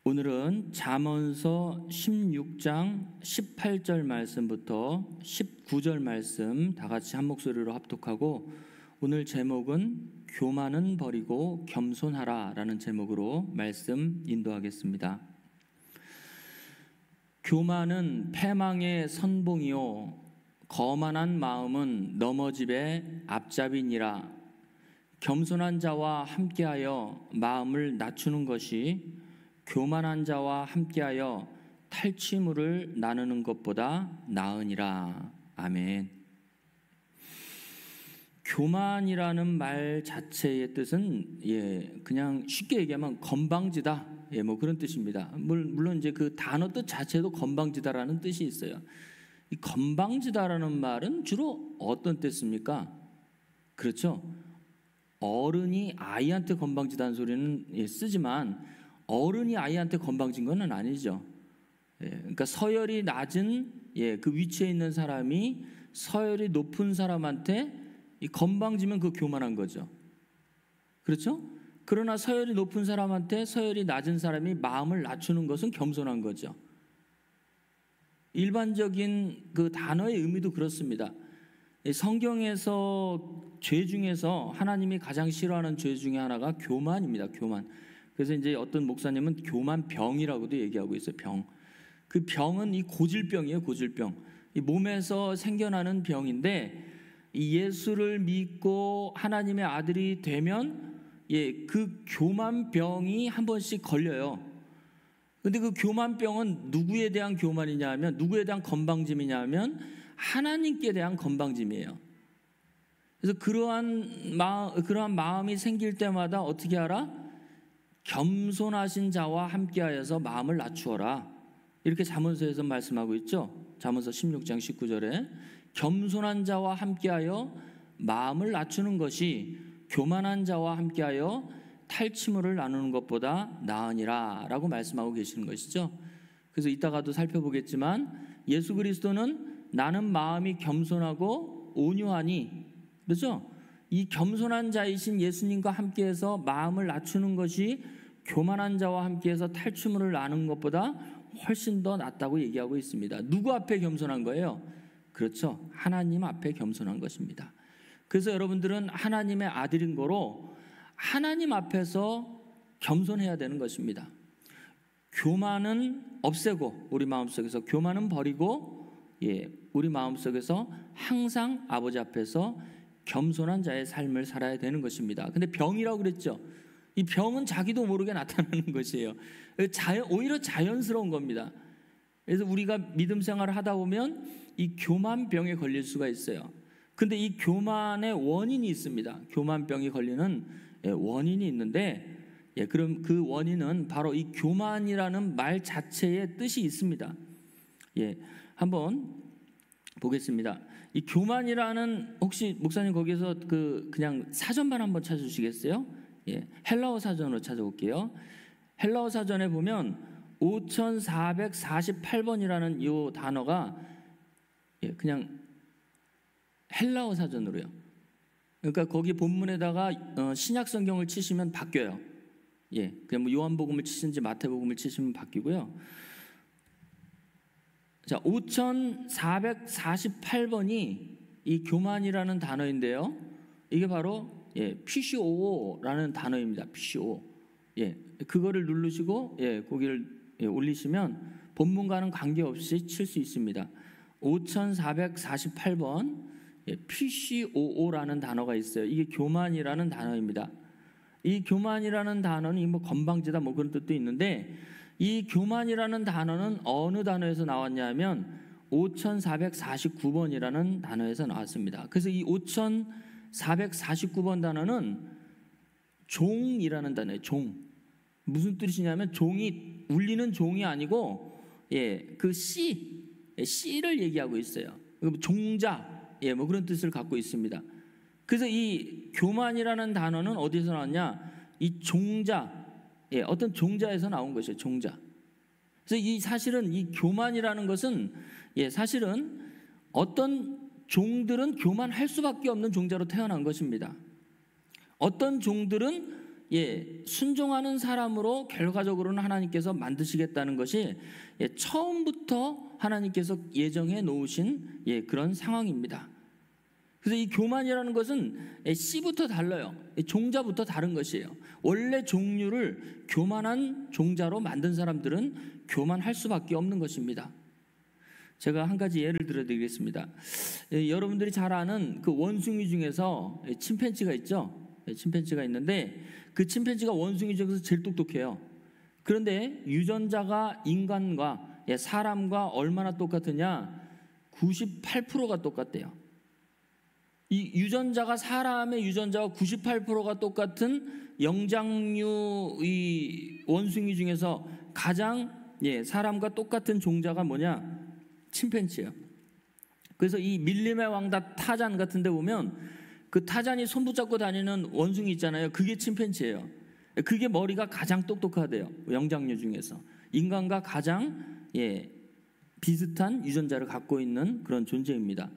오늘은 잠언서 16장 18절 말씀부터 19절 말씀 다 같이 한 목소리로 합독하고, 오늘 제목은 교만은 버리고 겸손하라 라는 제목으로 말씀 인도하겠습니다. 교만은 패망의 선봉이요 거만한 마음은 넘어짐의 앞잡이니라. 겸손한 자와 함께하여 마음을 낮추는 것이 교만한 자와 함께하여 탈취물을 나누는 것보다 나으니라. 아멘. 교만이라는 말 자체의 뜻은 그냥 쉽게 얘기하면 건방지다, 뭐 그런 뜻입니다. 물론 이제 그 단어 뜻 자체도 건방지다라는 뜻이 있어요. 이 건방지다라는 말은 주로 어떤 뜻입니까? 그렇죠. 어른이 아이한테 건방지다는 소리는 쓰지만 어른이 아이한테 건방진 건 아니죠. 그러니까 서열이 낮은 그 위치에 있는 사람이 서열이 높은 사람한테 건방지면 그 교만한 거죠. 그렇죠? 그러나 서열이 높은 사람한테 서열이 낮은 사람이 마음을 낮추는 것은 겸손한 거죠. 일반적인 그 단어의 의미도 그렇습니다. 성경에서 죄 중에서 하나님이 가장 싫어하는 죄 중에 하나가 교만입니다. 교만. 그래서 이제 어떤 목사님은 교만병이라고도 얘기하고 있어요. 병. 그 병은 이 고질병이에요. 고질병. 이 몸에서 생겨나는 병인데, 이 예수를 믿고 하나님의 아들이 되면 그 교만병이 한 번씩 걸려요. 근데 그 교만병은 누구에 대한 교만이냐 하면, 누구에 대한 건방짐이냐 하면 하나님께 대한 건방짐이에요. 그래서 그러한 마음이 생길 때마다 어떻게 하라? 겸손하신 자와 함께하여서 마음을 낮추어라. 이렇게 잠언서에서 말씀하고 있죠. 잠언서 16장 19절에 겸손한 자와 함께하여 마음을 낮추는 것이 교만한 자와 함께하여 탈취물을 나누는 것보다 나으니라 라고 말씀하고 계시는 것이죠. 그래서 이따가도 살펴보겠지만 예수 그리스도는 나는 마음이 겸손하고 온유하니, 그렇죠? 이 겸손한 자이신 예수님과 함께해서 마음을 낮추는 것이 교만한 자와 함께해서 탈취물을 나누는 것보다 훨씬 더 낫다고 얘기하고 있습니다. 누구 앞에 겸손한 거예요? 그렇죠. 하나님 앞에 겸손한 것입니다. 그래서 여러분들은 하나님의 아들인 거로 하나님 앞에서 겸손해야 되는 것입니다. 교만은 없애고, 우리 마음속에서 교만은 버리고, 우리 마음속에서 항상 아버지 앞에서 겸손한 자의 삶을 살아야 되는 것입니다. 근데 병이라고 그랬죠. 이 병은 자기도 모르게 나타나는 것이에요. 오히려 자연스러운 겁니다. 그래서 우리가 믿음 생활을 하다 보면 이 교만병에 걸릴 수가 있어요. 근데 이 교만의 원인이 있습니다. 교만병이 걸리는 원인이 있는데, 그럼 그 원인은 바로 이 교만이라는 말 자체의 뜻이 있습니다. 한번 보겠습니다. 이 교만이라는, 혹시 목사님 거기서 그냥 사전만 한번 찾아주시겠어요? 헬라어 사전으로 찾아볼게요. 헬라어 사전에 보면 5448번이라는 이 단어가 그냥 헬라어 사전으로요. 그러니까 거기 본문에다가 신약 성경을 치시면 바뀌어요. 그냥 뭐 요한복음을 치신지 마태복음을 치시면 바뀌고요. 자, 5448번이 이 교만이라는 단어인데요. 이게 바로 PCO라는 단어입니다. PCO. 그거를 누르시고 거기를 올리시면 본문과는 관계없이 칠 수 있습니다. 5448번 PCO라는 단어가 있어요. 이게 교만이라는 단어입니다. 이 교만이라는 단어는 뭐 건방지다 뭐 그런 뜻도 있는데, 이 교만이라는 단어는 어느 단어에서 나왔냐면 5449번이라는 단어에서 나왔습니다. 그래서 이 5449번 단어는 종이라는 단어예요. 종. 무슨 뜻이냐면 종이, 울리는 종이 아니고 그 씨를 얘기하고 있어요. 종자, 뭐 그런 뜻을 갖고 있습니다. 그래서 이 교만이라는 단어는 어디서 나왔냐? 이 종자, 어떤 종자에서 나온 것이에요. 종자. 그래서 사실은 이 교만이라는 것은 사실은 어떤 종들은 교만할 수밖에 없는 종자로 태어난 것입니다. 어떤 종들은 순종하는 사람으로 결과적으로는 하나님께서 만드시겠다는 것이 처음부터 하나님께서 예정해 놓으신 그런 상황입니다. 그래서 이 교만이라는 것은 씨부터 달라요. 종자부터 다른 것이에요. 원래 종류를 교만한 종자로 만든 사람들은 교만할 수밖에 없는 것입니다. 제가 한 가지 예를 들어드리겠습니다. 여러분들이 잘 아는 그 원숭이 중에서 침팬지가 있죠. 침팬지가 있는데 그 침팬지가 원숭이 중에서 제일 똑똑해요. 그런데 유전자가 인간과 사람과 얼마나 똑같으냐? 98%가 똑같대요. 이 유전자가 사람의 유전자와 98%가 똑같은 영장류 이 원숭이 중에서 가장 사람과 똑같은 종자가 뭐냐? 침팬지예요. 그래서 이 밀림의 왕자 타잔 같은 데 보면 그 타잔이 손 붙잡고 다니는 원숭이 있잖아요. 그게 침팬지예요. 그게 머리가 가장 똑똑하대요. 영장류 중에서 인간과 가장 비슷한 유전자를 갖고 있는 그런 존재입니다.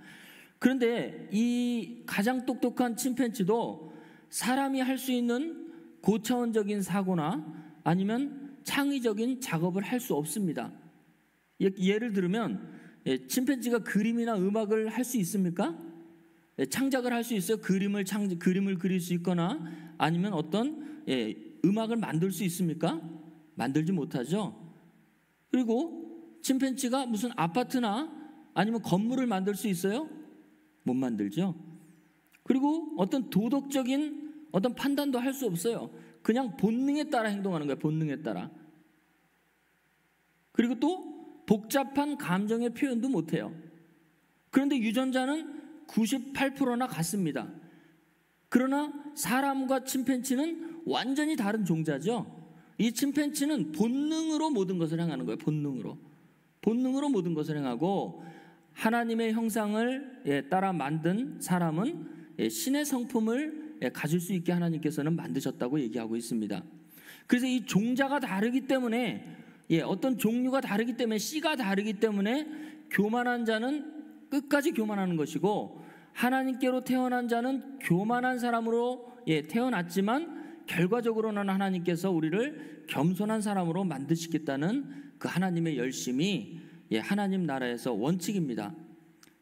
그런데 이 가장 똑똑한 침팬지도 사람이 할 수 있는 고차원적인 사고나 아니면 창의적인 작업을 할 수 없습니다. 예를 들면 침팬지가 그림이나 음악을 할 수 있습니까? 창작을 할 수 있어요. 그림을 그릴 수 있거나 아니면 어떤 음악을 만들 수 있습니까? 만들지 못하죠. 그리고 침팬지가 무슨 아파트나 아니면 건물을 만들 수 있어요? 못 만들죠. 그리고 어떤 도덕적인 어떤 판단도 할 수 없어요. 그냥 본능에 따라 행동하는 거예요. 본능에 따라. 그리고 또 복잡한 감정의 표현도 못해요. 그런데 유전자는 98%나 같습니다. 그러나 사람과 침팬지는 완전히 다른 종자죠. 이 침팬지는 본능으로 모든 것을 행하는 거예요. 본능으로 모든 것을 행하고 하나님의 형상을 따라 만든 사람은 신의 성품을 가질 수 있게 하나님께서는 만드셨다고 얘기하고 있습니다. 그래서 이 종자가 다르기 때문에 어떤 종류가 다르기 때문에 씨가 다르기 때문에 교만한 자는 끝까지 교만하는 것이고 하나님께로 태어난 자는 교만한 사람으로 태어났지만 결과적으로는 하나님께서 우리를 겸손한 사람으로 만드시겠다는 그 하나님의 열심이 하나님 나라에서 원칙입니다.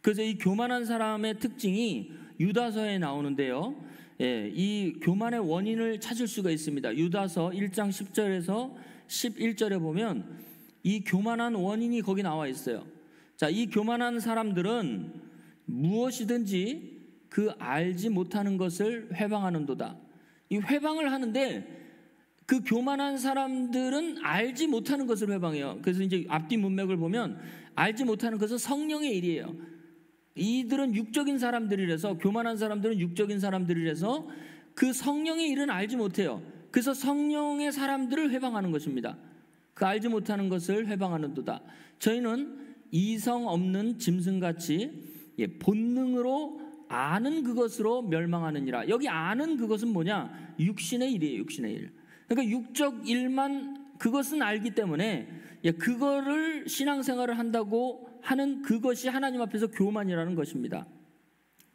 그래서 이 교만한 사람의 특징이 유다서에 나오는데요. 이 교만의 원인을 찾을 수가 있습니다. 유다서 1장 10절에서 11절에 보면 이 교만한 원인이 거기 나와 있어요. 자, 이 교만한 사람들은 무엇이든지 그 알지 못하는 것을 회방하는도다. 이 회방을 하는데 그 교만한 사람들은 알지 못하는 것을 회방해요. 그래서 이제 앞뒤 문맥을 보면 알지 못하는 것은 성령의 일이에요. 이들은 육적인 사람들이라서 교만한 사람들은 육적인 사람들이라서 그 성령의 일은 알지 못해요. 그래서 성령의 사람들을 회방하는 것입니다. 그 알지 못하는 것을 회방하는도다. 저희는 이성 없는 짐승같이 본능으로 아는 그것으로 멸망하느니라. 여기 아는 그것은 뭐냐? 육신의 일이에요. 육신의 일. 그러니까 육적 일만 그것은 알기 때문에 그거를 신앙생활을 한다고 하는 그것이 하나님 앞에서 교만이라는 것입니다.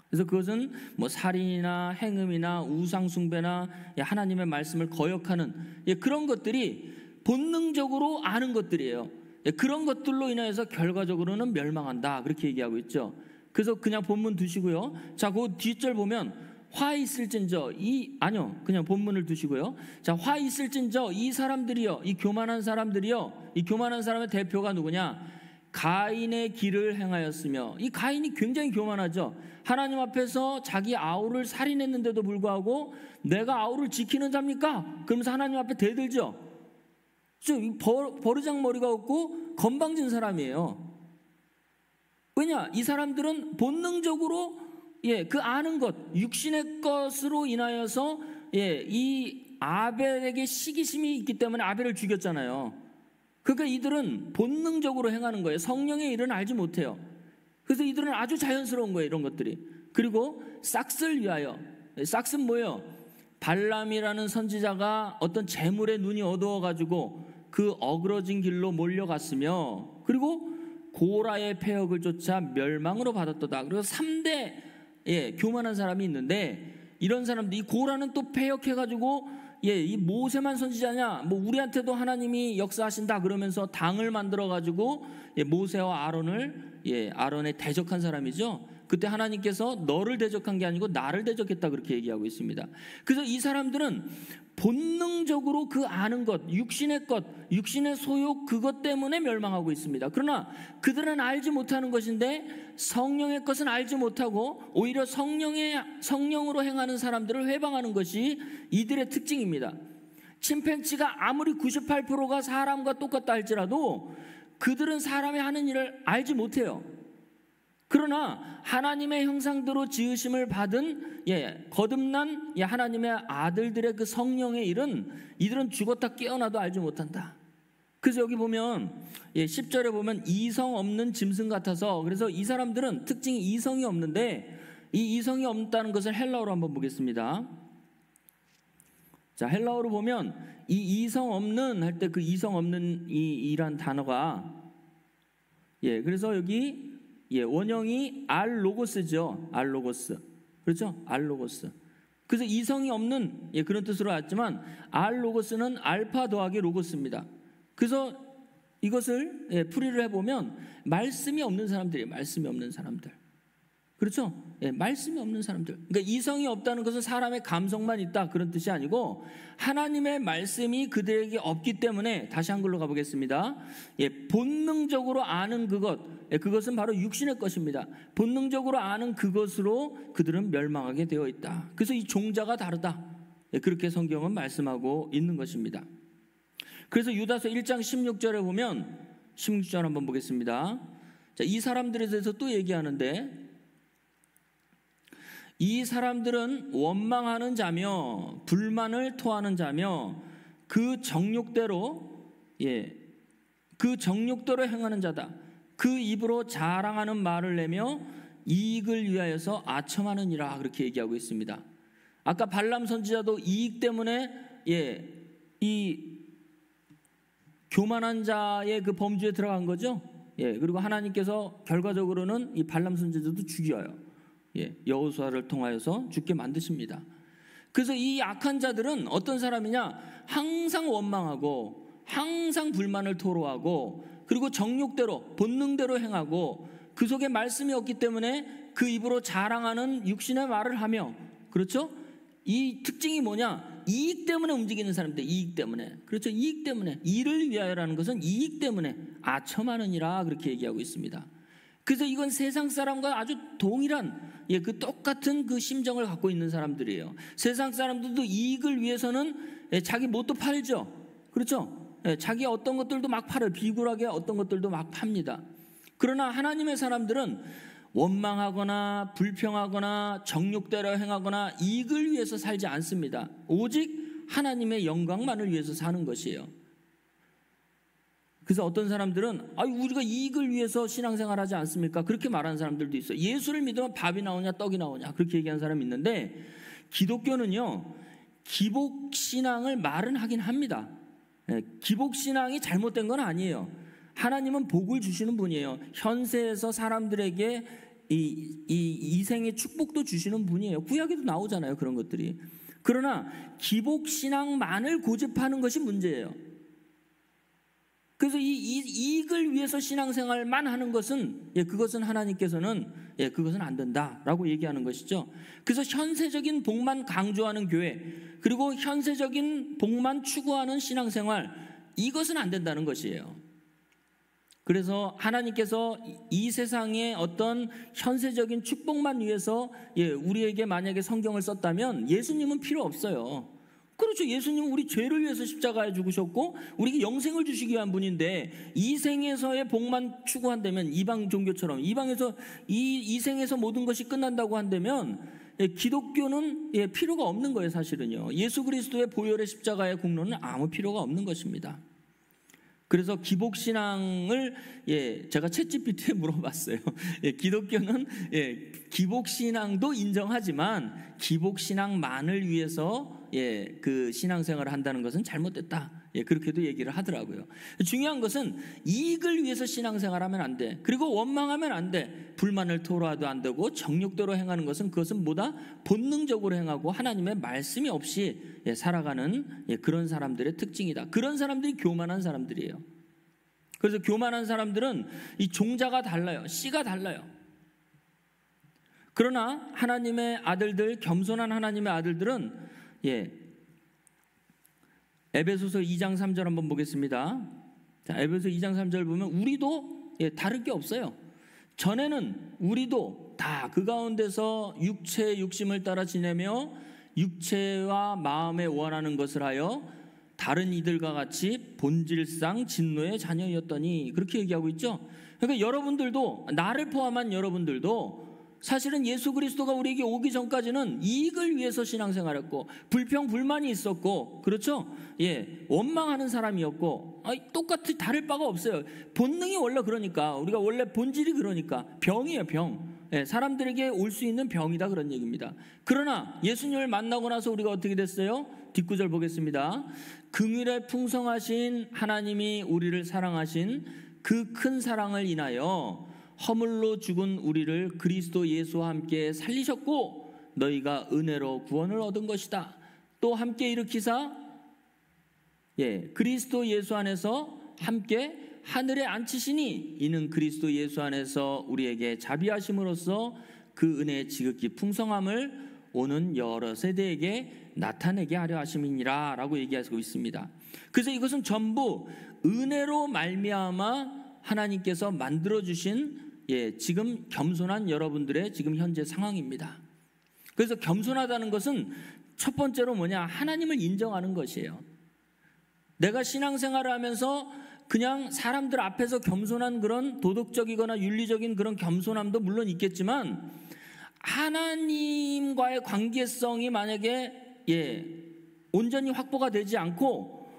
그래서 그것은 뭐 살인이나 행음이나 우상숭배나 하나님의 말씀을 거역하는 그런 것들이 본능적으로 아는 것들이에요. 그런 것들로 인해서 결과적으로는 멸망한다. 그렇게 얘기하고 있죠. 그래서 그냥 본문 두시고요. 자, 그 뒷절 보면 화 있을진저 아니요, 그냥 본문을 두시고요. 자, 화 있을진저 이 사람들이요, 이 교만한 사람들이요, 이 교만한 사람의 대표가 누구냐? 가인의 길을 행하였으며. 이 가인이 굉장히 교만하죠. 하나님 앞에서 자기 아우를 살인했는데도 불구하고 내가 아우를 지키는 자입니까? 그러면서 하나님 앞에 대들죠. 버르장머리가 없고 건방진 사람이에요. 왜냐? 이 사람들은 본능적으로 그 아는 것, 육신의 것으로 인하여서 이 아벨에게 시기심이 있기 때문에 아벨을 죽였잖아요. 그러니까 이들은 본능적으로 행하는 거예요. 성령의 일은 알지 못해요. 그래서 이들은 아주 자연스러운 거예요, 이런 것들이. 그리고 싹스를 위하여. 싹스는 뭐예요? 발람이라는 선지자가 어떤 재물에 눈이 어두워가지고 그 어그러진 길로 몰려갔으며, 그리고 고라의 폐역을 쫓아 멸망으로 받았도다. 그리고 3대 교만한 사람이 있는데, 이런 사람들, 이 고라는 또 폐역해가지고 이 모세만 선지자냐? 뭐 우리한테도 하나님이 역사하신다 그러면서 당을 만들어 가지고 모세와 아론에 대적한 사람이죠. 그때 하나님께서 너를 대적한 게 아니고 나를 대적했다 그렇게 얘기하고 있습니다. 그래서 이 사람들은 본능적으로 그 아는 것, 육신의 것, 육신의 소욕 그것 때문에 멸망하고 있습니다. 그러나 그들은 알지 못하는 것인데 성령의 것은 알지 못하고 오히려 성령으로 행하는 사람들을 회방하는 것이 이들의 특징입니다. 침팬지가 아무리 98%가 사람과 똑같다 할지라도 그들은 사람이 하는 일을 알지 못해요. 그러나 하나님의 형상대로 지으심을 받은 거듭난 하나님의 아들들의 그 성령의 일은 이들은 죽었다 깨어나도 알지 못한다. 그래서 여기 보면 10절에 보면 이성 없는 짐승 같아서, 그래서 이 사람들은 특징이 이성이 없는데 이 이성이 없다는 것을 헬라어로 한번 보겠습니다. 자, 헬라어로 보면 이 이성 없는 할 때 그 이성 없는 이란 단어가 그래서 여기 원형이 알로고스죠. 알로고스. 그렇죠? 알로고스. 그래서 이성이 없는 그런 뜻으로 왔지만 알로고스는 알파 더하기 로고스입니다. 그래서 이것을 풀이를 해보면 말씀이 없는 사람들이에요. 말씀이 없는 사람들. 그렇죠? 말씀이 없는 사람들. 그러니까 이성이 없다는 것은 사람의 감성만 있다 그런 뜻이 아니고 하나님의 말씀이 그들에게 없기 때문에, 다시 한글로 가보겠습니다. 본능적으로 아는 그것은 바로 육신의 것입니다. 본능적으로 아는 그것으로 그들은 멸망하게 되어 있다. 그래서 이 종자가 다르다. 그렇게 성경은 말씀하고 있는 것입니다. 그래서 유다서 1장 16절에 보면 16절 한번 보겠습니다. 자, 이 사람들에 대해서 또 얘기하는데, 이 사람들은 원망하는 자며 불만을 토하는 자며 그 정욕대로 행하는 자다. 그 입으로 자랑하는 말을 내며 이익을 위하여서 아첨하느니라 그렇게 얘기하고 있습니다. 아까 발람 선지자도 이익 때문에 이 교만한 자의 그 범주에 들어간 거죠. 그리고 하나님께서 결과적으로는 이 발람 선지자도 죽여요. 여호수아를 통하여서 죽게 만드십니다. 그래서 이 악한 자들은 어떤 사람이냐? 항상 원망하고 항상 불만을 토로하고 그리고 정욕대로 본능대로 행하고 그 속에 말씀이 없기 때문에 그 입으로 자랑하는 육신의 말을 하며, 그렇죠? 이 특징이 뭐냐? 이익 때문에 움직이는 사람들, 이익 때문에. 그렇죠? 이익 때문에. 이를 위하여라는 것은 이익 때문에 아첨하느니라 그렇게 얘기하고 있습니다. 그래서 이건 세상 사람과 아주 동일한 그 똑같은 그 심정을 갖고 있는 사람들이에요. 세상 사람들도 이익을 위해서는 자기 뭣도 팔죠. 그렇죠? 자기 어떤 것들도 막 팔아요. 비굴하게 어떤 것들도 막 팝니다. 그러나 하나님의 사람들은 원망하거나 불평하거나 정욕대로 행하거나 이익을 위해서 살지 않습니다. 오직 하나님의 영광만을 위해서 사는 것이에요. 그래서 어떤 사람들은 우리가 이익을 위해서 신앙생활하지 않습니까? 그렇게 말하는 사람들도 있어요. 예수를 믿으면 밥이 나오냐 떡이 나오냐 그렇게 얘기하는 사람이 있는데, 기독교는요 기복신앙을 말은 하긴 합니다. 기복신앙이 잘못된 건 아니에요. 하나님은 복을 주시는 분이에요. 현세에서 사람들에게 이 생의 축복도 주시는 분이에요. 구약에도 나오잖아요, 그런 것들이. 그러나 기복신앙만을 고집하는 것이 문제예요. 그래서 이 이익을 위해서 신앙생활만 하는 것은 그것은 하나님께서는 그것은 안 된다라고 얘기하는 것이죠. 그래서 현세적인 복만 강조하는 교회, 그리고 현세적인 복만 추구하는 신앙생활, 이것은 안 된다는 것이에요. 그래서 하나님께서 이 세상의 어떤 현세적인 축복만 위해서 우리에게 만약에 성경을 썼다면 예수님은 필요 없어요. 그렇죠. 예수님은 우리 죄를 위해서 십자가에 죽으셨고 우리에게 영생을 주시기 위한 분인데, 이 생에서의 복만 추구한다면, 이방 종교처럼 이방에서 이 생에서 모든 것이 끝난다고 한다면 기독교는 필요가 없는 거예요. 사실은요, 예수 그리스도의 보혈의 십자가의 공로는 아무 필요가 없는 것입니다. 그래서 기복신앙을 제가 챗GPT에 물어봤어요. 기독교는 기복신앙도 인정하지만 기복신앙만을 위해서 그 신앙생활을 한다는 것은 잘못됐다. 그렇게도 얘기를 하더라고요. 중요한 것은 이익을 위해서 신앙생활하면 안 돼. 그리고 원망하면 안 돼. 불만을 토로해도 안 되고 정욕대로 행하는 것은 그것은 뭐다? 본능적으로 행하고 하나님의 말씀이 없이 살아가는 그런 사람들의 특징이다. 그런 사람들이 교만한 사람들이에요. 그래서 교만한 사람들은 이 종자가 달라요. 씨가 달라요. 그러나 하나님의 아들들, 겸손한 하나님의 아들들은 에베소서 2장 3절 한번 보겠습니다. 자, 에베소서 2장 3절 보면 우리도 다를 게 없어요. 전에는 우리도 다 그 가운데서 육체의 욕심을 따라 지내며 육체와 마음에 원하는 것을 하여 다른 이들과 같이 본질상 진노의 자녀였더니 그렇게 얘기하고 있죠. 그러니까 여러분들도, 나를 포함한 여러분들도 사실은 예수 그리스도가 우리에게 오기 전까지는 이익을 위해서 신앙생활했고 불평 불만이 있었고, 그렇죠? 원망하는 사람이었고 똑같이 다를 바가 없어요. 본능이 원래 그러니까, 우리가 원래 본질이 그러니까 병이에요. 병. 사람들에게 올 수 있는 병이다, 그런 얘기입니다. 그러나 예수님을 만나고 나서 우리가 어떻게 됐어요? 뒷구절 보겠습니다. 긍휼에 풍성하신 하나님이 우리를 사랑하신 그 큰 사랑을 인하여 허물로 죽은 우리를 그리스도 예수와 함께 살리셨고 너희가 은혜로 구원을 얻은 것이다. 또 함께 일으키사 그리스도 예수 안에서 함께 하늘에 앉히시니 이는 그리스도 예수 안에서 우리에게 자비하심으로써 그 은혜의 지극히 풍성함을 오는 여러 세대에게 나타내게 하려 하심이니라 라고 얘기하고 있습니다. 그래서 이것은 전부 은혜로 말미암아 하나님께서 만들어주신 지금 겸손한 여러분들의 지금 현재 상황입니다. 그래서 겸손하다는 것은 첫 번째로 뭐냐? 하나님을 인정하는 것이에요. 내가 신앙생활을 하면서 그냥 사람들 앞에서 겸손한 그런 도덕적이거나 윤리적인 그런 겸손함도 물론 있겠지만 하나님과의 관계성이 만약에 온전히 확보가 되지 않고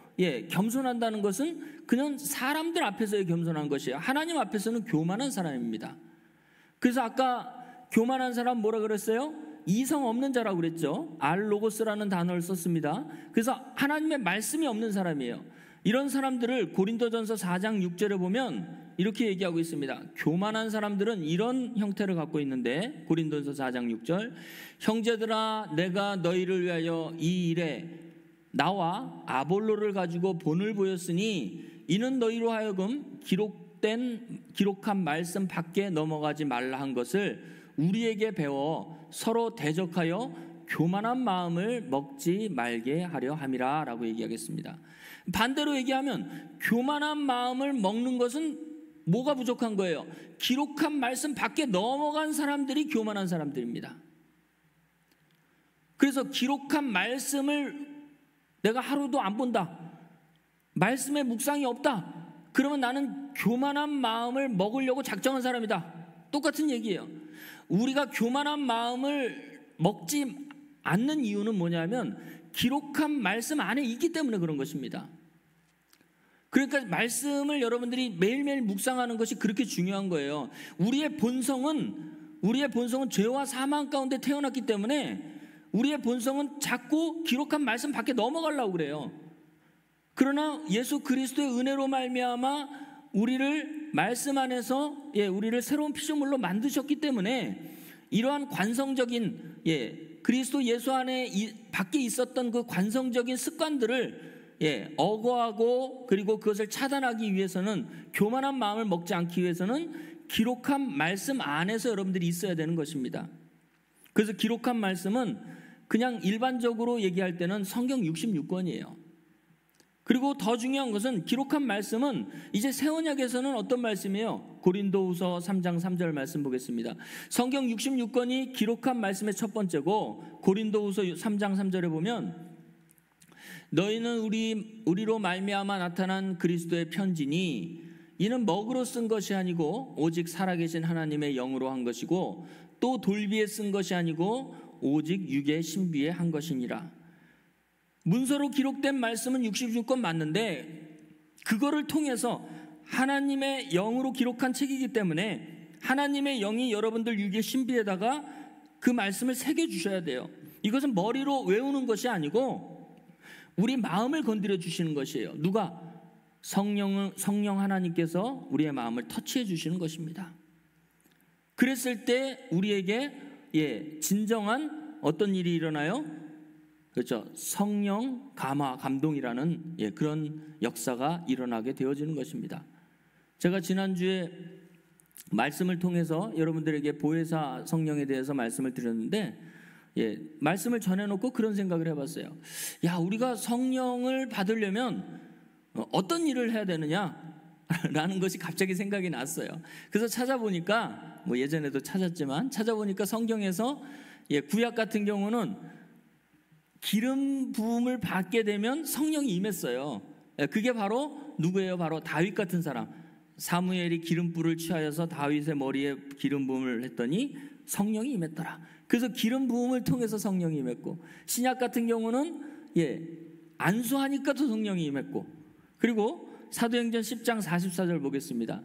겸손한다는 것은 그냥 사람들 앞에서의 겸손한 것이에요. 하나님 앞에서는 교만한 사람입니다. 그래서 아까 교만한 사람 뭐라 그랬어요? 이성 없는 자라고 그랬죠. 알로고스라는 단어를 썼습니다. 그래서 하나님의 말씀이 없는 사람이에요. 이런 사람들을 고린도전서 4장 6절에 보면 이렇게 얘기하고 있습니다. 교만한 사람들은 이런 형태를 갖고 있는데, 고린도전서 4장 6절, 형제들아 내가 너희를 위하여 이 일에 나와 아볼로를 가지고 본을 보였으니 이는 너희로 하여금 기록한 말씀 밖에 넘어가지 말라 한 것을 우리에게 배워 서로 대적하여 교만한 마음을 먹지 말게 하려 함이라 라고 얘기하겠습니다. 반대로 얘기하면 교만한 마음을 먹는 것은 뭐가 부족한 거예요? 기록한 말씀 밖에 넘어간 사람들이 교만한 사람들입니다. 그래서 기록한 말씀을 내가 하루도 안 본다, 말씀에 묵상이 없다, 그러면 나는 교만한 마음을 먹으려고 작정한 사람이다. 똑같은 얘기예요. 우리가 교만한 마음을 먹지 않는 이유는 뭐냐면 기록한 말씀 안에 있기 때문에 그런 것입니다. 그러니까 말씀을 여러분들이 매일매일 묵상하는 것이 그렇게 중요한 거예요. 우리의 본성은 죄와 사망 가운데 태어났기 때문에 우리의 본성은 자꾸 기록한 말씀 밖에 넘어가려고 그래요. 그러나 예수 그리스도의 은혜로 말미암아 우리를 말씀 안에서 우리를 새로운 피조물로 만드셨기 때문에 이러한 관성적인 그리스도 예수 안에 밖에 있었던 그 관성적인 습관들을 억어하고 그리고 그것을 차단하기 위해서는, 교만한 마음을 먹지 않기 위해서는 기록한 말씀 안에서 여러분들이 있어야 되는 것입니다. 그래서 기록한 말씀은 그냥 일반적으로 얘기할 때는 성경 66권이에요. 그리고 더 중요한 것은 기록한 말씀은 이제 새 언약에서는 어떤 말씀이에요? 고린도후서 3장 3절 말씀 보겠습니다. 성경 66권이 기록한 말씀의 첫 번째고, 고린도후서 3장 3절에 보면 너희는 우리로 말미암아 나타난 그리스도의 편지니 이는 먹으로 쓴 것이 아니고 오직 살아계신 하나님의 영으로 한 것이고 또 돌비에 쓴 것이 아니고 오직 육의 신비에 한 것이니라. 문서로 기록된 말씀은 66권 맞는데 그거를 통해서 하나님의 영으로 기록한 책이기 때문에 하나님의 영이 여러분들 육의 신비에다가 그 말씀을 새겨주셔야 돼요. 이것은 머리로 외우는 것이 아니고 우리 마음을 건드려 주시는 것이에요. 누가? 성령 하나님께서 우리의 마음을 터치해 주시는 것입니다. 그랬을 때 우리에게 진정한 어떤 일이 일어나요? 그렇죠. 성령 감동이라는 그런 역사가 일어나게 되어지는 것입니다. 제가 지난주에 말씀을 통해서 여러분들에게 보혜사 성령에 대해서 말씀을 드렸는데 말씀을 전해놓고 그런 생각을 해봤어요. 우리가 성령을 받으려면 어떤 일을 해야 되느냐? 라는 것이 갑자기 생각이 났어요. 그래서 찾아보니까 예전에도 찾아보니까 성경에서 구약 같은 경우는 기름 부음을 받게 되면 성령이 임했어요. 그게 바로 누구예요? 바로 다윗 같은 사람. 사무엘이 기름불을 취하여서 다윗의 머리에 기름 부음을 했더니 성령이 임했더라. 그래서 기름 부음을 통해서 성령이 임했고, 신약 같은 경우는 안수하니까 또 성령이 임했고, 그리고 사도행전 10장 44절 보겠습니다.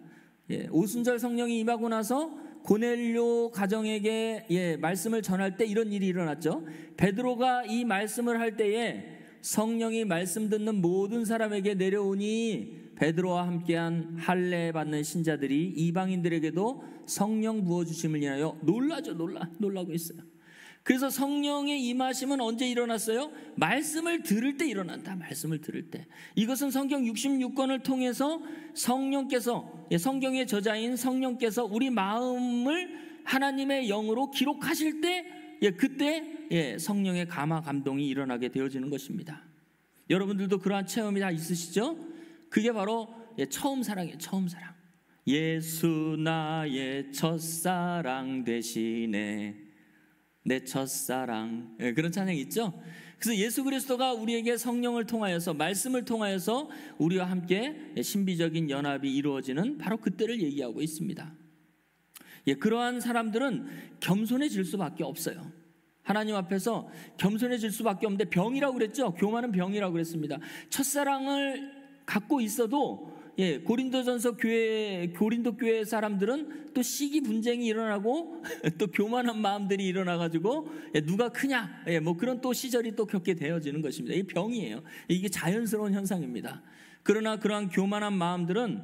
오순절 성령이 임하고 나서 고넬료 가정에게 말씀을 전할 때 이런 일이 일어났죠. 베드로가 이 말씀을 할 때에 성령이 말씀 듣는 모든 사람에게 내려오니 베드로와 함께한 할례 받는 신자들이 이방인들에게도 성령 부어주심을 인하여 놀라고 있어요. 그래서 성령의 임하심은 언제 일어났어요? 말씀을 들을 때 일어난다. 말씀을 들을 때. 이것은 성경 66권을 통해서 성령께서, 성경의 저자인 성령께서 우리 마음을 하나님의 영으로 기록하실 때, 그때 성령의 감동이 일어나게 되어지는 것입니다. 여러분들도 그러한 체험이 다 있으시죠? 그게 바로 처음 사랑이에요. 처음 사랑. 예수 나의 첫사랑 되시네, 내 첫사랑. 그런 찬양이 있죠. 그래서 예수 그리스도가 우리에게 성령을 통하여서, 말씀을 통하여서 우리와 함께 신비적인 연합이 이루어지는 바로 그때를 얘기하고 있습니다. 그러한 사람들은 겸손해질 수밖에 없어요. 하나님 앞에서 겸손해질 수밖에 없는데, 병이라고 그랬죠. 교만은 병이라고 그랬습니다. 첫사랑을 갖고 있어도 고린도 교회 사람들은 또 시기 분쟁이 일어나고 또 교만한 마음들이 일어나가지고 누가 크냐, 그런 또 시절이 또 겪게 되어지는 것입니다. 이 병이에요. 이게 자연스러운 현상입니다. 그러나 그러한 교만한 마음들은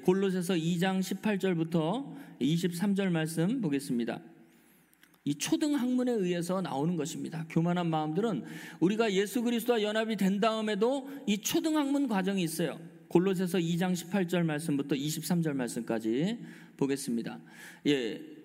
골로새서 2장 18절부터 23절 말씀 보겠습니다. 이 초등학문에 의해서 나오는 것입니다. 교만한 마음들은 우리가 예수 그리스도와 연합이 된 다음에도 이 초등학문 과정이 있어요. 골로새서 2장 18절 말씀부터 23절 말씀까지 보겠습니다.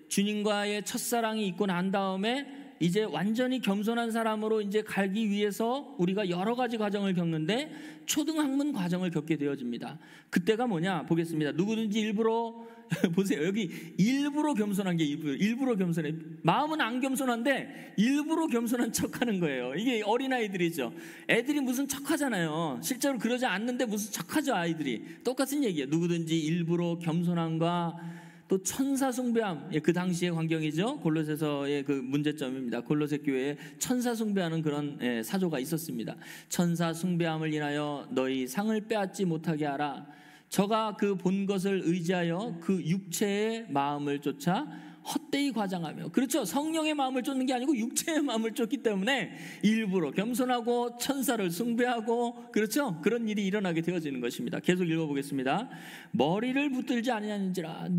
주님과의 첫사랑이 있고 난 다음에 이제 완전히 겸손한 사람으로 이제 가기 위해서 우리가 여러 가지 과정을 겪는데 초등학문 과정을 겪게 되어집니다. 그때가 뭐냐 보겠습니다. 누구든지 일부러 보세요. 여기 일부러 겸손한 게 일부러 겸손해. 마음은 안 겸손한데 일부러 겸손한 척하는 거예요. 이게 어린아이들이죠. 애들이 무슨 척하잖아요. 실제로 그러지 않는데 무슨 척하죠. 아이들이. 똑같은 얘기예요. 누구든지 일부러 겸손함과 또 천사 숭배함, 그 당시의 환경이죠. 골로새서의 그 문제점입니다. 골로새 교회에 천사 숭배하는 그런 사조가 있었습니다. 천사 숭배함을 인하여 너희 상을 빼앗지 못하게 하라. 저가 그 본 것을 의지하여 그 육체의 마음을 쫓아 헛되이 과장하며, 그렇죠. 성령의 마음을 쫓는 게 아니고 육체의 마음을 쫓기 때문에 일부러 겸손하고 천사를 숭배하고, 그렇죠. 그런 일이 일어나게 되어지는 것입니다. 계속 읽어보겠습니다. 머리를 붙들지 아니하는지라.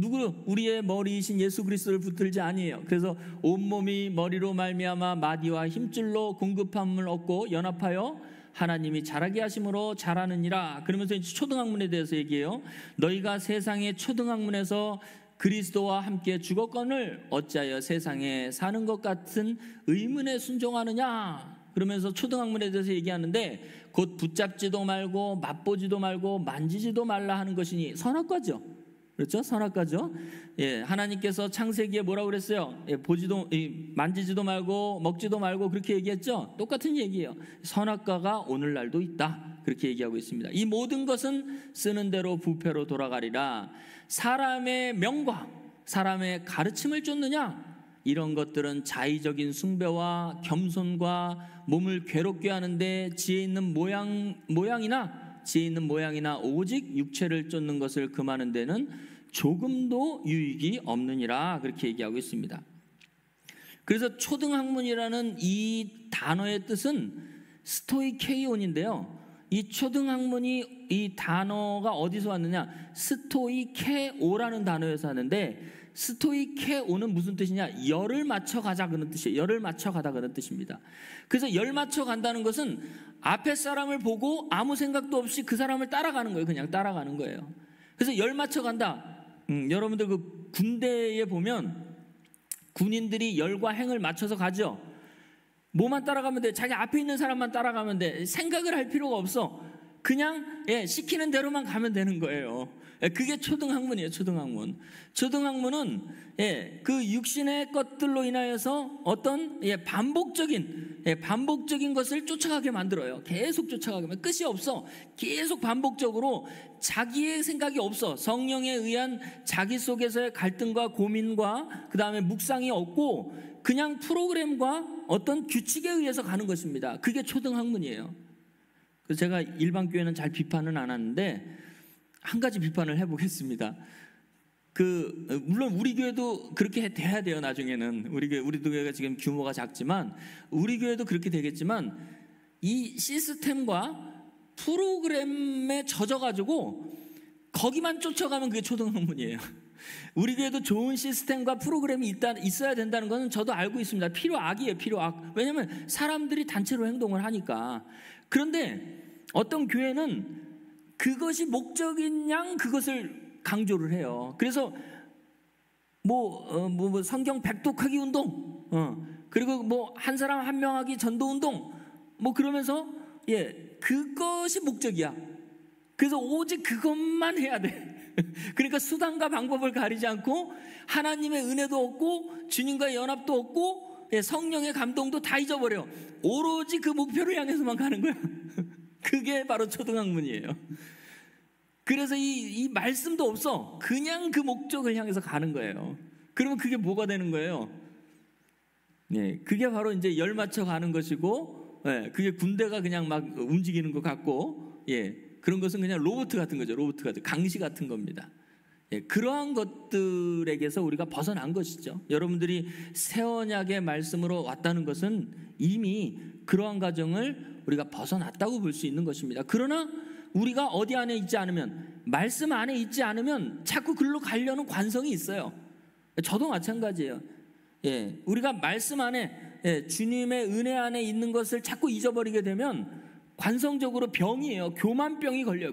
우리의 머리이신 예수 그리스도를 붙들지 아니에요. 그래서 온몸이 머리로 말미암아 마디와 힘줄로 공급함을 얻고 연합하여 하나님이 자라게 하심으로 자라느니라. 그러면서 이제 초등학문에 대해서 얘기해요. 너희가 세상의 초등학문에서 그리스도와 함께 죽었거늘 어찌하여 세상에 사는 것 같은 의문에 순종하느냐. 그러면서 초등학문에 대해서 얘기하는데, 곧 붙잡지도 말고 맛보지도 말고 만지지도 말라 하는 것이니, 선악과죠. 그렇죠? 선악과죠. 하나님께서 창세기에 뭐라고 그랬어요? 만지지도 말고 먹지도 말고 그렇게 얘기했죠. 똑같은 얘기예요. 선악과가 오늘날도 있다. 그렇게 얘기하고 있습니다. 이 모든 것은 쓰는 대로 부패로 돌아가리라. 사람의 명과 사람의 가르침을 쫓느냐? 이런 것들은 자의적인 숭배와 겸손과 몸을 괴롭게 하는데 지혜 있는 모양이나 오직 육체를 쫓는 것을 금하는 데는 조금도 유익이 없느니라. 그렇게 얘기하고 있습니다. 그래서 초등학문이라는 이 단어의 뜻은 스토이케이온인데요. 이 초등학문이 이 단어가 어디서 왔느냐? 스토이케오라는 단어에서 하는데, 스토이케오는 무슨 뜻이냐? 열을 맞춰 가자 그런 뜻이에요. 열을 맞춰 가다 그런 뜻입니다. 그래서 열 맞춰 간다는 것은 앞에 사람을 보고 아무 생각도 없이 그 사람을 따라가는 거예요. 그냥 따라가는 거예요. 그래서 열 맞춰 간다. 여러분들 그 군대에 보면 군인들이 열과 행을 맞춰서 가죠. 뭐만 따라가면 돼. 자기 앞에 있는 사람만 따라가면 돼. 생각을 할 필요가 없어. 그냥 시키는 대로만 가면 되는 거예요. 그게 초등학문이에요. 초등학문. 초등학문은 그 육신의 것들로 인하여서 어떤 반복적인 것을 쫓아가게 만들어요. 계속 쫓아가게 만들어요. 끝이 없어. 계속 반복적으로 자기의 생각이 없어. 성령에 의한 자기 속에서의 갈등과 고민과 그 다음에 묵상이 없고 그냥 프로그램과 어떤 규칙에 의해서 가는 것입니다. 그게 초등학문이에요. 그래서 제가 일반 교회는 잘 비판은 안 하는데 한 가지 비판을 해보겠습니다. 물론 우리 교회도 그렇게 돼야 돼요. 나중에는 우리 교회가 지금 규모가 작지만 우리 교회도 그렇게 되겠지만 이 시스템과 프로그램에 젖어가지고 거기만 쫓아가면 그게 초등학문이에요. 우리 교회도 좋은 시스템과 프로그램이 있어야 된다는 것은 저도 알고 있습니다. 필요악이에요. 필요악. 왜냐하면 사람들이 단체로 행동을 하니까. 그런데 어떤 교회는 그것이 목적인 양 그것을 강조를 해요. 그래서 성경 백독하기 운동, 그리고 한 사람 한 명 하기 전도 운동, 그러면서 그것이 목적이야. 그래서 오직 그것만 해야 돼. 그러니까 수단과 방법을 가리지 않고 하나님의 은혜도 없고 주님과의 연합도 없고 성령의 감동도 다 잊어버려. 오로지 그 목표를 향해서만 가는 거야. 그게 바로 초등학문이에요. 그래서 이 말씀도 없어. 그냥 그 목적을 향해서 가는 거예요. 그러면 그게 뭐가 되는 거예요? 그게 바로 이제 열 맞춰 가는 것이고, 그게 군대가 그냥 막 움직이는 것 같고, 그런 것은 그냥 로봇 같은 거죠. 로봇 같은, 강시 같은 겁니다. 그러한 것들에게서 우리가 벗어난 것이죠. 여러분들이 새 언약의 말씀으로 왔다는 것은 이미 그러한 과정을 우리가 벗어났다고 볼 수 있는 것입니다. 그러나 우리가 어디 안에 있지 않으면, 말씀 안에 있지 않으면 자꾸 글로 가려는 관성이 있어요. 저도 마찬가지예요. 우리가 말씀 안에, 주님의 은혜 안에 있는 것을 자꾸 잊어버리게 되면 관성적으로 병이에요. 교만병이 걸려요.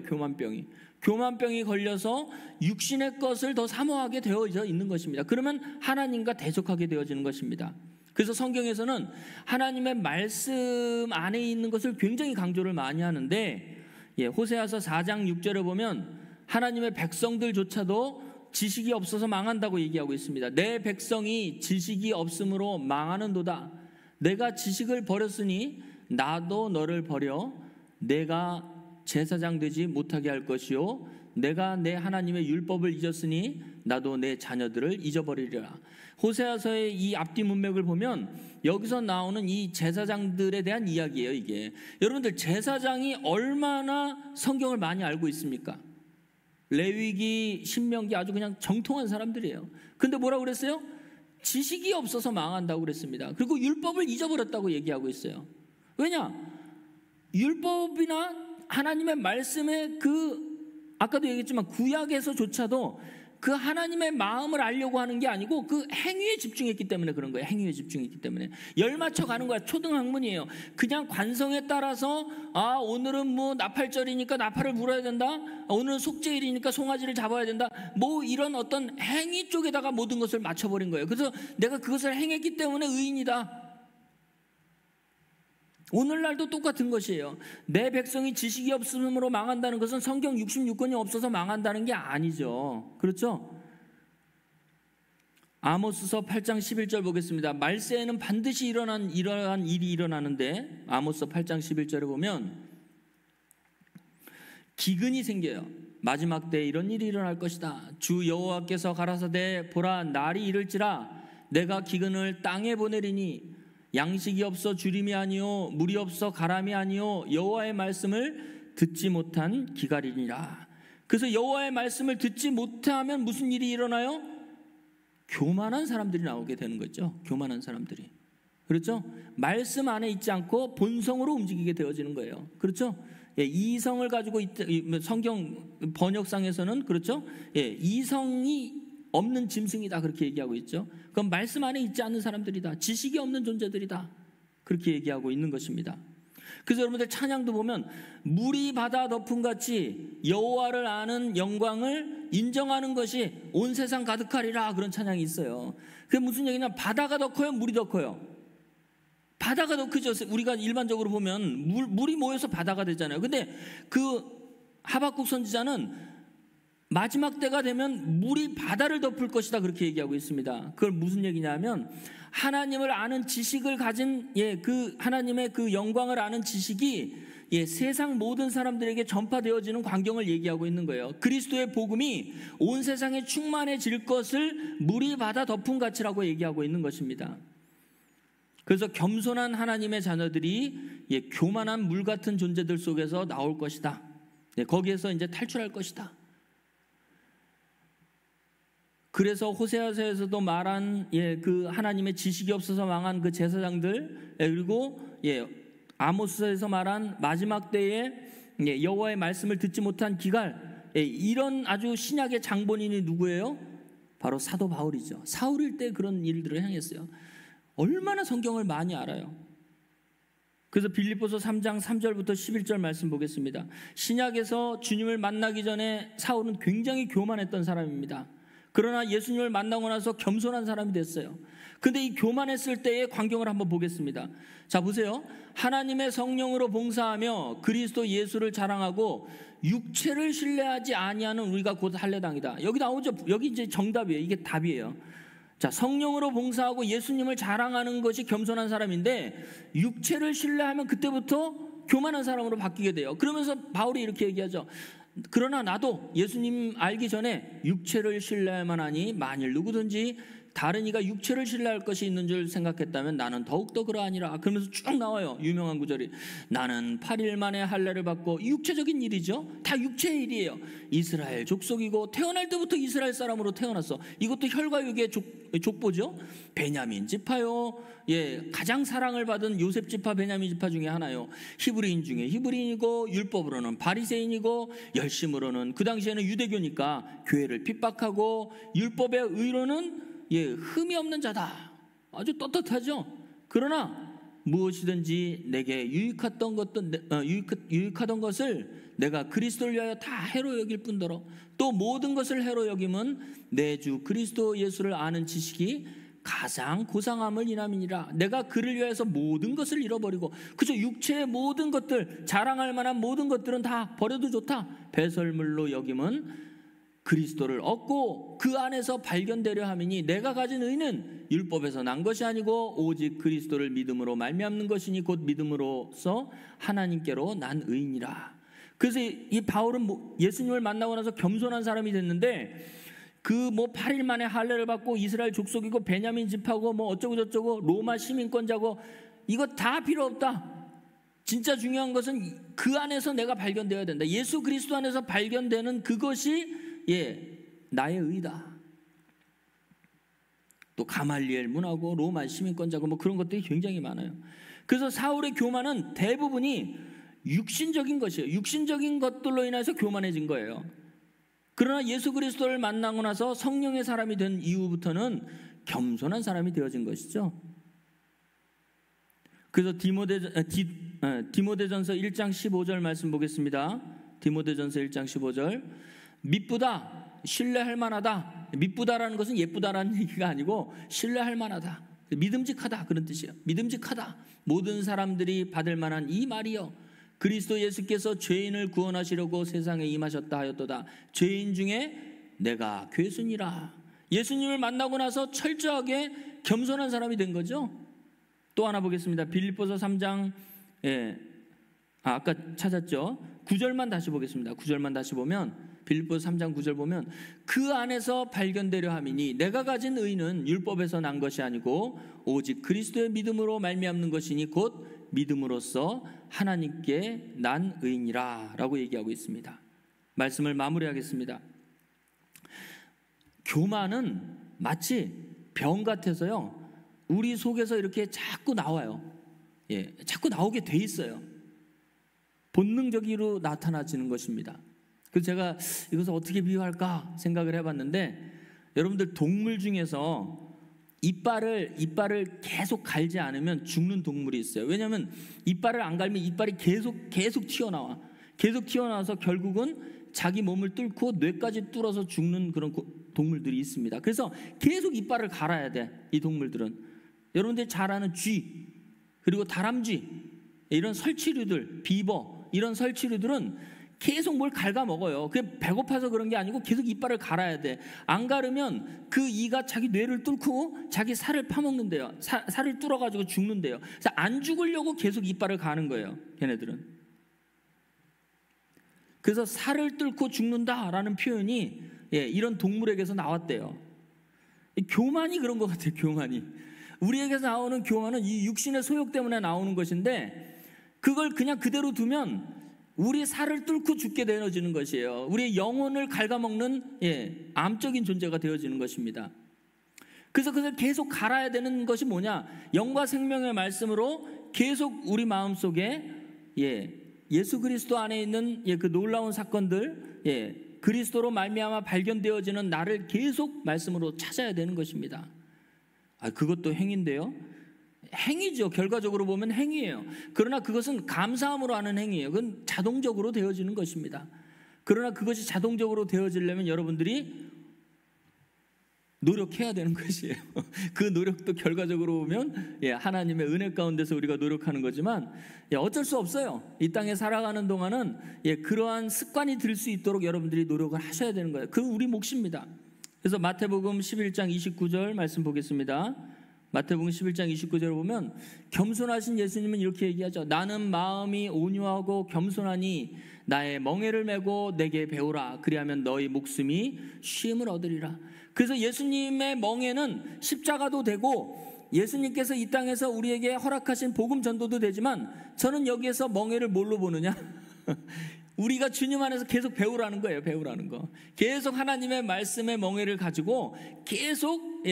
교만병이 걸려서 육신의 것을 더 사모하게 되어져 있는 것입니다. 그러면 하나님과 대적하게 되어지는 것입니다. 그래서 성경에서는 하나님의 말씀 안에 있는 것을 굉장히 강조를 많이 하는데, 호세아서 4장 6절에 보면 하나님의 백성들조차도 지식이 없어서 망한다고 얘기하고 있습니다. 내 백성이 지식이 없으므로 망하는도다. 내가 지식을 버렸으니 나도 너를 버려 내가 제사장 되지 못하게 할 것이요, 내가 내 하나님의 율법을 잊었으니 나도 내 자녀들을 잊어버리리라. 호세아서의 이 앞뒤 문맥을 보면 여기서 나오는 이 제사장들에 대한 이야기예요. 이게 여러분들, 제사장이 얼마나 성경을 많이 알고 있습니까? 레위기, 신명기 아주 그냥 정통한 사람들이에요. 근데 뭐라고 그랬어요? 지식이 없어서 망한다고 그랬습니다. 그리고 율법을 잊어버렸다고 얘기하고 있어요. 왜냐? 율법이나 하나님의 말씀의 아까도 얘기했지만 구약에서조차도 그 하나님의 마음을 알려고 하는 게 아니고 그 행위에 집중했기 때문에 그런 거예요. 행위에 집중했기 때문에 열 맞춰 가는 거야. 초등학문이에요. 그냥 관성에 따라서 오늘은 나팔절이니까 나팔을 불어야 된다, 오늘은 속죄일이니까 송아지를 잡아야 된다, 이런 어떤 행위 쪽에다가 모든 것을 맞춰버린 거예요. 그래서 내가 그것을 행했기 때문에 의인이다. 오늘날도 똑같은 것이에요. 내 백성이 지식이 없음으로 망한다는 것은 성경 66권이 없어서 망한다는 게 아니죠. 그렇죠? 아모스서 8장 11절 보겠습니다. 말세에는 반드시 이러한 일이 일어나는데, 아모스서 8장 11절에 보면 기근이 생겨요. 마지막 때에 이런 일이 일어날 것이다. 주 여호와께서 가라사대 보라, 날이 이를지라 내가 기근을 땅에 보내리니 양식이 없어 주림이 아니요 물이 없어 가람이 아니요 여호와의 말씀을 듣지 못한 기갈이니라. 그래서 여호와의 말씀을 듣지 못하면 무슨 일이 일어나요? 교만한 사람들이 나오게 되는 거죠. 교만한 사람들이. 그렇죠? 말씀 안에 있지 않고 본성으로 움직이게 되어지는 거예요. 그렇죠? 예, 이성을 가지고 성경 번역상에서는 그렇죠? 예, 이성이 없는 짐승이다 그렇게 얘기하고 있죠. 그건 말씀 안에 있지 않는 사람들이다. 지식이 없는 존재들이다. 그렇게 얘기하고 있는 것입니다. 그래서 여러분들 찬양도 보면 물이 바다 덮음 같이 여호와를 아는 영광을 인정하는 것이 온 세상 가득하리라 그런 찬양이 있어요. 그게 무슨 얘기냐? 바다가 더 커요? 물이 더 커요? 바다가 더 크죠. 우리가 일반적으로 보면 물이 모여서 바다가 되잖아요. 근데 그 하박국 선지자는 마지막 때가 되면 물이 바다를 덮을 것이다 그렇게 얘기하고 있습니다. 그걸 무슨 얘기냐면 하나님을 아는 지식을 가진 그 하나님의 그 영광을 아는 지식이 세상 모든 사람들에게 전파되어지는 광경을 얘기하고 있는 거예요. 그리스도의 복음이 온 세상에 충만해질 것을 물이 바다 덮은 같이라고 얘기하고 있는 것입니다. 그래서 겸손한 하나님의 자녀들이 교만한 물 같은 존재들 속에서 나올 것이다. 거기에서 이제 탈출할 것이다. 그래서 호세아서에서도 말한 그 하나님의 지식이 없어서 망한 그 제사장들, 그리고 아모스에서 말한 마지막 때에 여호와의 말씀을 듣지 못한 기갈, 이런 아주 신약의 장본인이 누구예요? 바로 사도 바울이죠. 사울일 때 그런 일들을 행했어요. 얼마나 성경을 많이 알아요. 그래서 빌립보서 3장 3절부터 11절 말씀 보겠습니다. 신약에서 주님을 만나기 전에 사울은 굉장히 교만했던 사람입니다. 그러나 예수님을 만나고 나서 겸손한 사람이 됐어요. 근데 이 교만했을 때의 광경을 한번 보겠습니다. 자, 보세요. 하나님의 성령으로 봉사하며 그리스도 예수를 자랑하고 육체를 신뢰하지 아니하는 우리가 곧 할례당이다. 여기 나오죠. 여기 이제 정답이에요. 이게 답이에요. 자, 성령으로 봉사하고 예수님을 자랑하는 것이 겸손한 사람인데 육체를 신뢰하면 그때부터 교만한 사람으로 바뀌게 돼요. 그러면서 바울이 이렇게 얘기하죠. 그러나 나도 예수님 알기 전에 육체를 신뢰할만 하니 만일 누구든지 다른 이가 육체를 신뢰할 것이 있는 줄 생각했다면 나는 더욱더 그러하니라. 그러면서 쭉 나와요. 유명한 구절이 나는 8일 만에 할례를 받고 육체적인 일이죠. 다 육체의 일이에요. 이스라엘 족속이고 태어날 때부터 이스라엘 사람으로 태어났어. 이것도 혈과 육의 족보죠. 베냐민 지파요. 가장 사랑을 받은 요셉 지파 베냐민 지파 중에 하나요. 히브리인 중에 히브리인이고 율법으로는 바리새인이고 열심으로는 그 당시에는 유대교니까 교회를 핍박하고 율법의 의로는 흠이 없는 자다. 아주 떳떳하죠. 그러나 무엇이든지 내게 유익하던 것을 내가 그리스도를 위하여 다 해로 여길 뿐더러 또 모든 것을 해로 여김은 내 주 그리스도 예수를 아는 지식이 가장 고상함을 인함이니라. 내가 그를 위해서 모든 것을 잃어버리고 그저 육체의 모든 것들 자랑할 만한 모든 것들은 다 버려도 좋다. 배설물로 여김은 그리스도를 얻고 그 안에서 발견되려 함이니 내가 가진 의는 율법에서 난 것이 아니고 오직 그리스도를 믿음으로 말미암는 것이니 곧 믿음으로써 하나님께로 난 의인이라. 그래서 이 바울은 예수님을 만나고 나서 겸손한 사람이 됐는데 그 8일 만에 할례를 받고 이스라엘 족속이고 베냐민 지파고 어쩌고 저쩌고 로마 시민권자고 이거 다 필요 없다. 진짜 중요한 것은 그 안에서 내가 발견되어야 된다. 예수 그리스도 안에서 발견되는 그것이 나의 의다. 또 가말리엘 문하고 로마 시민권자고 그런 것들이 굉장히 많아요. 그래서 사울의 교만은 대부분이 육신적인 것이에요. 육신적인 것들로 인해서 교만해진 거예요. 그러나 예수 그리스도를 만나고 나서 성령의 사람이 된 이후부터는 겸손한 사람이 되어진 것이죠. 그래서 디모데전서 1장 15절 말씀 보겠습니다. 디모데전서 1장 15절 미쁘다, 신뢰할 만하다. 미쁘다라는 것은 예쁘다라는 얘기가 아니고 신뢰할 만하다, 믿음직하다 그런 뜻이에요. 믿음직하다, 모든 사람들이 받을 만한 이 말이요 그리스도 예수께서 죄인을 구원하시려고 세상에 임하셨다 하였도다. 죄인 중에 내가 괴순이라. 예수님을 만나고 나서 철저하게 겸손한 사람이 된 거죠. 또 하나 보겠습니다. 빌립보서 3장 아까 찾았죠. 9절만 다시 보겠습니다. 9절만 다시 보면 빌립보서 3장 9절 보면 그 안에서 발견되려 함이니 내가 가진 의는 율법에서 난 것이 아니고 오직 그리스도의 믿음으로 말미암는 것이니 곧 믿음으로써 하나님께 난 의인이라 라고 얘기하고 있습니다. 말씀을 마무리하겠습니다. 교만은 마치 병 같아서요 우리 속에서 이렇게 자꾸 나와요. 자꾸 나오게 돼 있어요. 본능적으로 나타나지는 것입니다. 그래서 제가 이것을 어떻게 비유할까 생각을 해봤는데, 여러분들 동물 중에서 이빨을 계속 갈지 않으면 죽는 동물이 있어요. 왜냐하면 이빨을 안 갈면 이빨이 계속 튀어나와. 계속 튀어나와서 결국은 자기 몸을 뚫고 뇌까지 뚫어서 죽는 그런 동물들이 있습니다. 그래서 계속 이빨을 갈아야 돼, 이 동물들은. 여러분들이 잘 아는 쥐, 그리고 다람쥐, 이런 설치류들, 비버, 이런 설치류들은 계속 뭘 갉아먹어요. 그게 배고파서 그런 게 아니고 계속 이빨을 갈아야 돼. 안 가르면 그 이가 자기 뇌를 뚫고 자기 살을 파먹는데요. 살을 뚫어가지고 죽는데요. 그래서 안 죽으려고 계속 이빨을 가는 거예요, 걔네들은. 그래서 살을 뚫고 죽는다라는 표현이 이런 동물에게서 나왔대요. 교만이 그런 것 같아요. 교만이. 우리에게서 나오는 교만은 이 육신의 소욕 때문에 나오는 것인데, 그걸 그냥 그대로 두면 우리 살을 뚫고 죽게 되어지는 것이에요. 우리의 영혼을 갉아먹는 암적인 존재가 되어지는 것입니다. 그래서 그걸 계속 갈아야 되는 것이 뭐냐? 영과 생명의 말씀으로 계속 우리 마음속에 예수 그리스도 안에 있는 그 놀라운 사건들, 그리스도로 말미암아 발견되어지는 나를 계속 말씀으로 찾아야 되는 것입니다. 그것도 행위인데요. 행위죠. 결과적으로 보면 행위예요. 그러나 그것은 감사함으로 하는 행위예요. 그건 자동적으로 되어지는 것입니다. 그러나 그것이 자동적으로 되어지려면 여러분들이 노력해야 되는 것이에요. 그 노력도 결과적으로 보면 하나님의 은혜 가운데서 우리가 노력하는 거지만 어쩔 수 없어요. 이 땅에 살아가는 동안은 그러한 습관이 들 수 있도록 여러분들이 노력을 하셔야 되는 거예요. 그건 우리 몫입니다. 그래서 마태복음 11장 29절 말씀 보겠습니다. 마태복음 11장 29절을 보면 겸손하신 예수님은 이렇게 얘기하죠. 나는 마음이 온유하고 겸손하니 나의 멍에를 메고 내게 배우라. 그리하면 너희 목숨이 쉼을 얻으리라. 그래서 예수님의 멍에는 십자가도 되고 예수님께서 이 땅에서 우리에게 허락하신 복음 전도도 되지만, 저는 여기에서 멍에를 뭘로 보느냐? 우리가 주님 안에서 계속 배우라는 거예요. 배우라는 거. 계속 하나님의 말씀의 멍에를 가지고 계속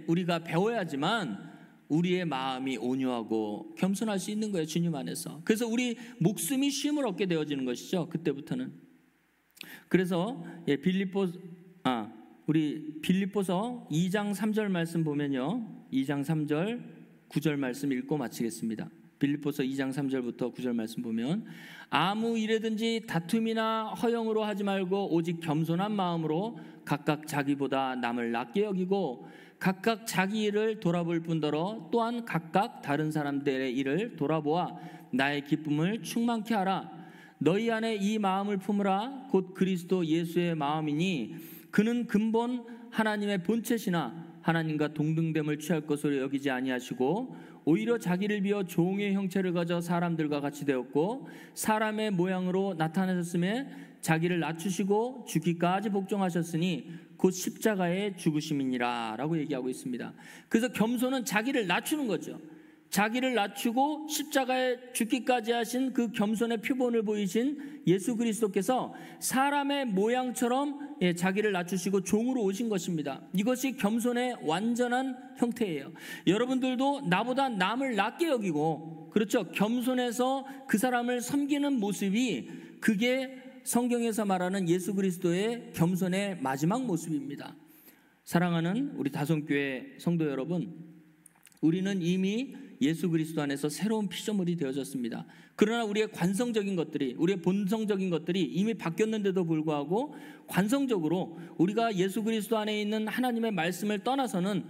우리가 배워야지만 우리의 마음이 온유하고 겸손할 수 있는 거예요, 주님 안에서. 그래서 우리 목숨이 쉼을 얻게 되어지는 것이죠, 그때부터는. 그래서 우리 빌립보서 2장 3절 말씀 보면요, 2장 3절 9절 말씀 읽고 마치겠습니다. 빌립보서 2장 3절부터 9절 말씀 보면, 아무 일에든지 다툼이나 허영으로 하지 말고 오직 겸손한 마음으로 각각 자기보다 남을 낮게 여기고 각각 자기 일을 돌아볼 뿐더러 또한 각각 다른 사람들의 일을 돌아보아 나의 기쁨을 충만케 하라. 너희 안에 이 마음을 품으라. 곧 그리스도 예수의 마음이니 그는 근본 하나님의 본체시나 하나님과 동등됨을 취할 것으로 여기지 아니하시고 오히려 자기를 비워 종의 형체를 가져 사람들과 같이 되었고 사람의 모양으로 나타나셨음에 자기를 낮추시고 죽기까지 복종하셨으니 곧 십자가의 죽으심이니라 라고 얘기하고 있습니다. 그래서 겸손은 자기를 낮추는 거죠. 자기를 낮추고 십자가에 죽기까지 하신 그 겸손의 표본을 보이신 예수 그리스도께서 사람의 모양처럼 자기를 낮추시고 종으로 오신 것입니다. 이것이 겸손의 완전한 형태예요. 여러분들도 나보다 남을 낮게 여기고, 그렇죠, 겸손해서 그 사람을 섬기는 모습이, 그게 성경에서 말하는 예수 그리스도의 겸손의 마지막 모습입니다. 사랑하는 우리 다솜교회 성도 여러분, 우리는 이미 예수 그리스도 안에서 새로운 피조물이 되어졌습니다. 그러나 우리의 관성적인 것들이, 우리의 본성적인 것들이 이미 바뀌었는데도 불구하고 관성적으로 우리가 예수 그리스도 안에 있는 하나님의 말씀을 떠나서는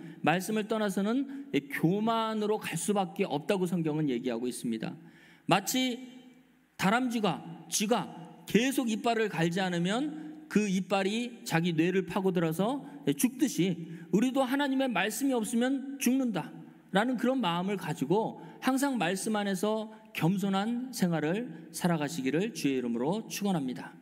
교만으로 갈 수밖에 없다고 성경은 얘기하고 있습니다. 마치 다람쥐가, 쥐가 계속 이빨을 갈지 않으면 그 이빨이 자기 뇌를 파고들어서 죽듯이 우리도 하나님의 말씀이 없으면 죽는다 라는 그런 마음을 가지고 항상 말씀 안에서 겸손한 생활을 살아가시기를 주의 이름으로 축원합니다.